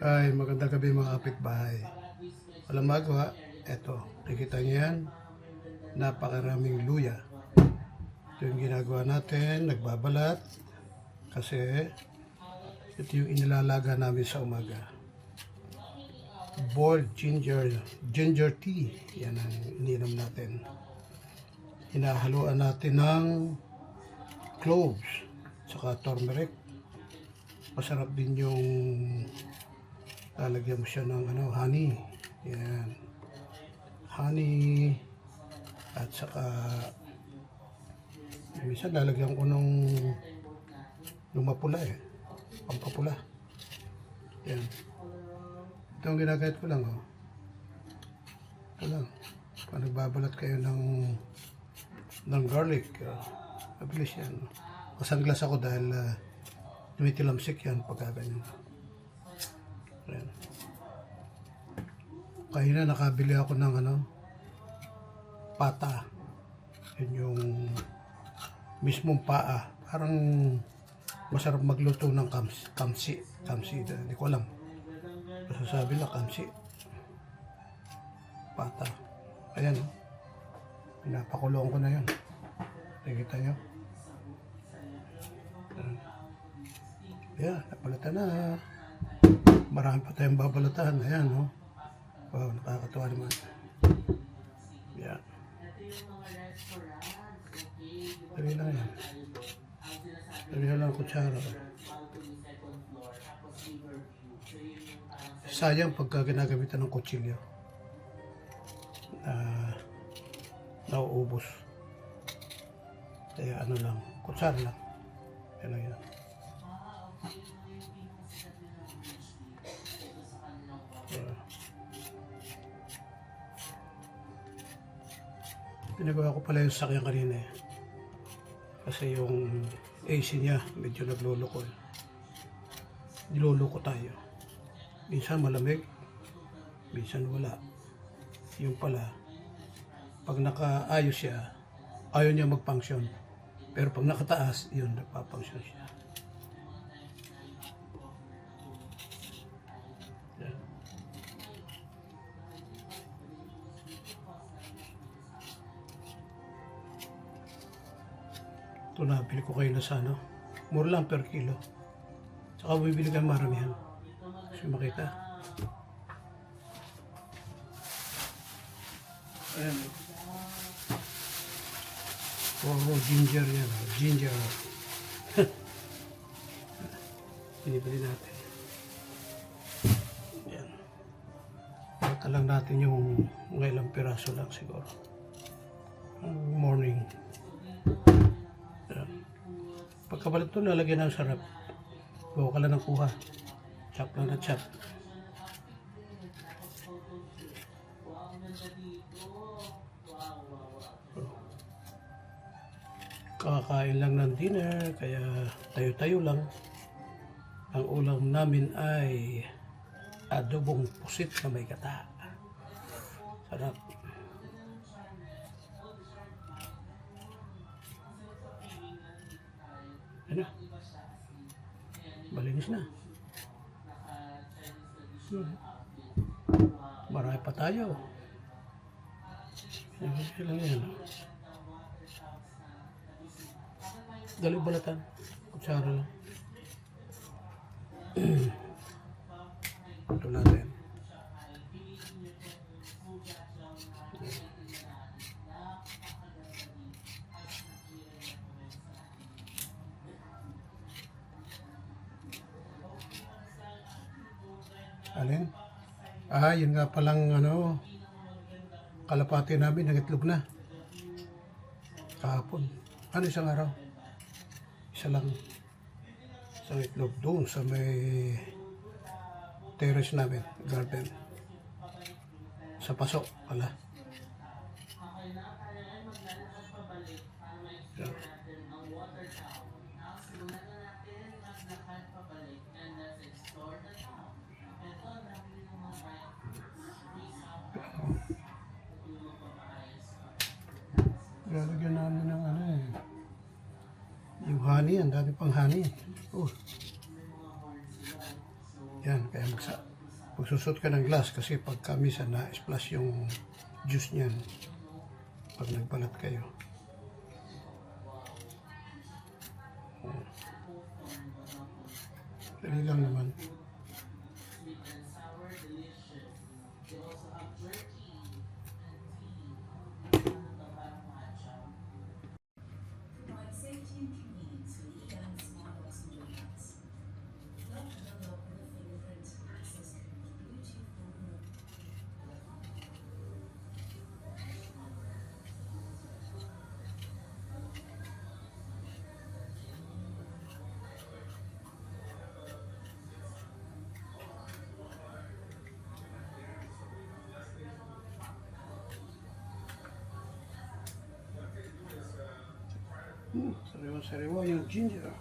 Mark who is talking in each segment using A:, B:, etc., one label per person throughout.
A: Ay, magandang gabi mga kapitbahay. Walang magawa. Eto, nakikita niyo yan. Napakaraming luya. Ito yung ginagawa natin, nagbabalat. Kasi ito yung inilalaga namin sa umaga. Boiled ginger tea. Yan ang ininom natin. Hinahaluan natin ng cloves, saka turmeric. Masarap din yung lalagyan mo siya ng honey. Yan. Honey. At saka minsan lalagyan ko ng mapula pampapula. Yan. Ito ang ginagamit ko lang. Ito lang. Pag nagbabalat kayo ng garlic, mabilis yan. Kasanglas ako dahil tumitilamsik yan pagka ganyan. Ayan. Kahina nakabili ako ng pata. Yun yung mismong paa. Parang masarap magluto ng kamsi. Hindi ko alam. Masasabi lang kamsi. Pata. Ayan. Pinapakulong ko na yun. Nakikita nyo? Ayan, napalatan na. Marami pa tayong babalatan. Ayan, no? Wow, nakakatawa naman. Ayan. Dali lang yan. Dali lang ang kutsara. Sayang pagka ginagamitan ng kutsilyo. Nauubos. Kaya lang, kutsara lang. Yan lang yan. Pinagawa ko pala yung sakyan kanina kasi yung AC niya medyo nagluloko niloloko tayo, minsan malamig, minsan wala. Yung pala pag nakaayos siya ayaw niya mag-function, pero pag nakataas yun, nagpa-function siya. Ito nabili ko kayo na sa mura lang per kilo. Saka bibili ka maramihan. Kasi makita. Ayan. Ginger yan. Ginger. Binibili natin. Ayan. Bata lang natin yung mga ilang piraso lang siguro. Morning. Pagkabalat ito, lalagyan ng sarap. Gawa ka lang ng kuha. Chop lang na chop. Kakain lang ng dinner, kaya tayo-tayo lang. Ang ulam namin ay adobong pusit na may gata. Sarap. Ano? Malinis na. Marami pa tayo. Lang yan. Dali balatan. Kutsara lang. Ito natin. Alin? Yun nga palang kalapati namin nangitlog na. Kahapon. Isang araw? Isa lang. Isang itlog doon sa may terrace namin, garden. Sa pasok pala. Yan. Lalagyan namin ng yung honey, ang dami pang honey. Oh. Yan, kaya magsusot ka ng glass kasi pagka minsan na-splash yung juice niyan pag nagbalat kayo. Dali lang naman. Sariwa-sariwa yung ginger.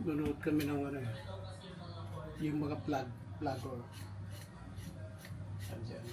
A: Nanood kami ng ano, yung mga vlogger. Andyan.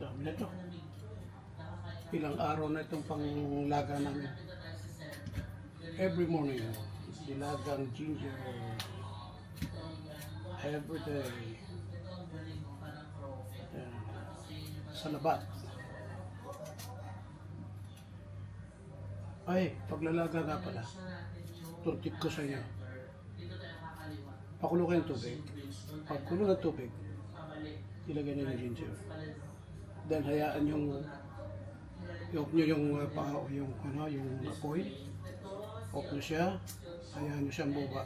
A: Dami na to. Ilang araw na itong panglaga namin. Every morning, dilagang ginger. Every day. Salabat. Ay, paglalaga nga pala. Itong tip ko sa inyo. Pakulo kayo ng tubig. Pagkulo ng tubig, ilagay nyo yung ginger. Then hayaan yung apoy. Off nyo siya. Hayaan nyo siyang buba.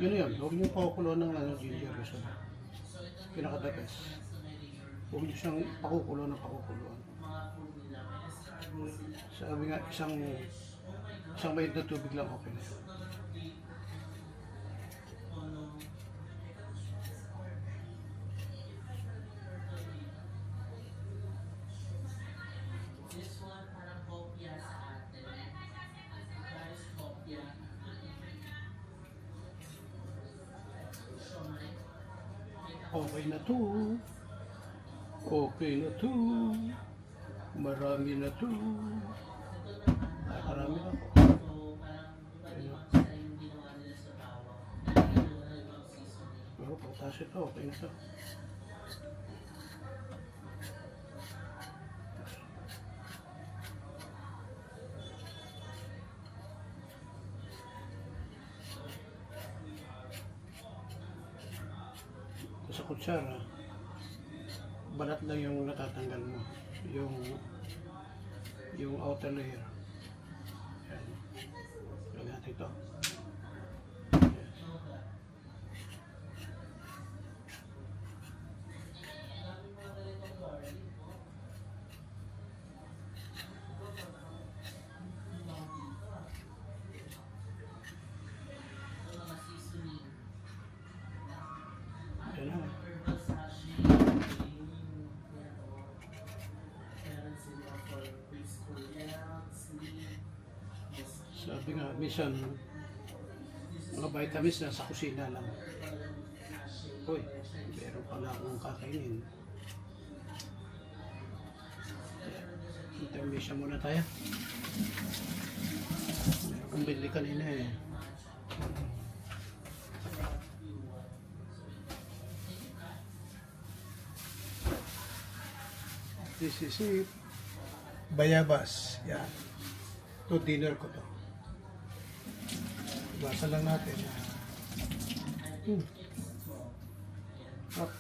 A: Yun yun. Huwag nyo pakukulo ng ginger. Pinaka-the best. Huwag nyo siyang pakukulo ng pakukuloan. Sabi nga, isang bayad na tubig lang okay na yun. Okay na to. Okay na to. Marami na to. Ay, marami na po. Pero pagtas ito, okay na to. Sa kutsara, balat lang yung natatanggal mo, yung outer layer. Yan. Lagyan natin ito. Yes. Yan na. Sabi nga, minsan, mga vitamins na sa kusina lang. Uy, meron pala akong kakainin. Intermission muna tayo. Meron Ang bili kanina eh. This is it. Bayabas. Yan. Ito, dinner ko to. Basa lang natin. Up.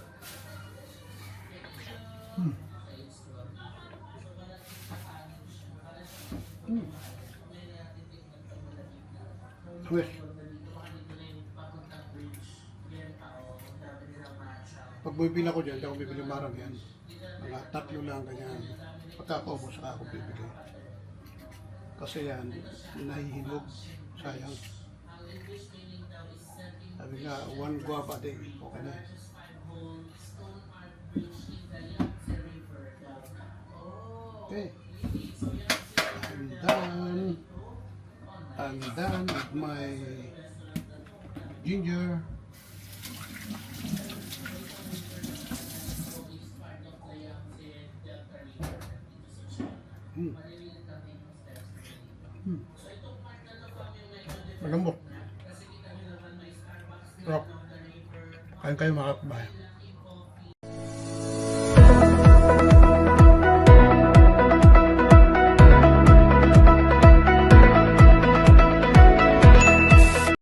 A: Well, pag bibili ako dyan, hindi ako bibili marang yan. Mga 3 lang ganyan. Pagkakaubos saka ako bibili. Kasi yan, nahihinog. Sayang. Sabi nga, 1 guava a day. Okay na. Okay. I'm done with my ginger. Malambot. Rock. Kain kayo mga kapitbahay.